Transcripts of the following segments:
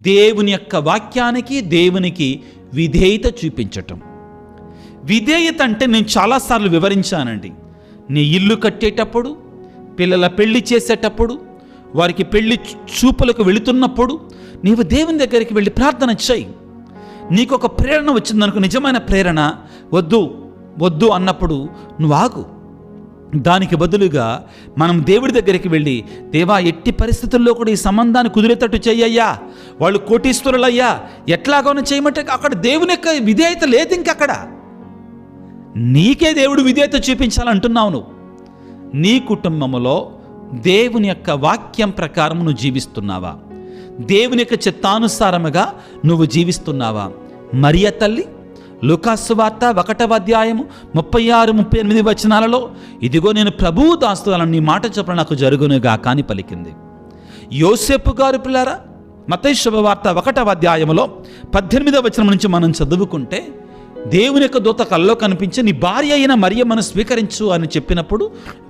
దేవుని యొక్క వాక్యానికి, దేవునికి విధేయత చూపించటం. విధేయత అంటే నేను చాలాసార్లు వివరించానండి. నీ ఇల్లు కట్టేటప్పుడు, పిల్లల పెళ్లి చేసేటప్పుడు, వారికి పెళ్లి చూపులకు వెళుతున్నప్పుడు నీవు దేవుని దగ్గరికి వెళ్ళి ప్రార్థన చేయి. నీకు ఒక ప్రేరణ వచ్చిందనుకో, నిజమైన ప్రేరణ, వద్దు వద్దు అన్నప్పుడు నువ్వు ఆగు. దానికి బదులుగా మనం దేవుడి దగ్గరికి వెళ్ళి, దేవా ఎట్టి పరిస్థితుల్లో కూడా ఈ సంబంధాన్ని కుదిరేటట్టు చెయ్యయ్యా, వాళ్ళు కోటీశ్వరులయ్యా, ఎట్లాగోనో చేయమంటే అక్కడ దేవుని యొక్క విధేయత లేదు. ఇంకక్కడ నీకే దేవుడు విధేయత చూపించాలంటున్నావు. నువ్వు నీ కుటుంబంలో దేవుని యొక్క వాక్యం ప్రకారం నువ్వు జీవిస్తున్నావా? దేవుని యొక్క చిత్తానుసారముగా నువ్వు జీవిస్తున్నావా? మరియ తల్లి లూకాసు వార్త 1వ అధ్యాయము 36-38 వచనాలలో, ఇదిగో నేను ప్రభువు దాస్తులను నీ మాట చొప్పున నాకు జరుగునుగా కాని పలికింది. యోసేపు గారు పిల్లారా, మత్తయి శుభవార్త 1వ అధ్యాయములో 18వ వచనం నుంచి మనం చదువుకుంటే, దేవుని యొక్క దూత కల్లో కనిపించి నీ భార్య అయిన మరియమ్మను స్వీకరించు అని చెప్పినప్పుడు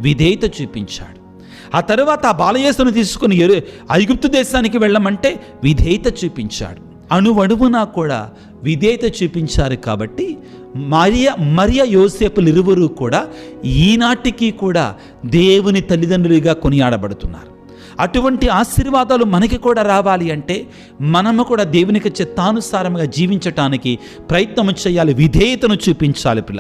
విధేయత చూపించాడు. ఆ తరువాత ఆ బాలయేసును తీసుకుని ఐగుప్తు దేశానికి వెళ్ళమంటే విధేయత చూపించాడు. అణువణువునా కూడా విధేయత చూపించారు. కాబట్టి మరియ యోసేపులు ఇరువురు కూడా ఈనాటికి కూడా దేవుని తల్లిదండ్రులుగా కొనియాడబడుతున్నారు. అటువంటి ఆశీర్వాదాలు మనకి కూడా రావాలి అంటే మనము కూడా దేవునికి చిత్తానుసారంగా జీవించటానికి ప్రయత్నం చేయాలి, విధేయతను చూపించాలి పిల్ల.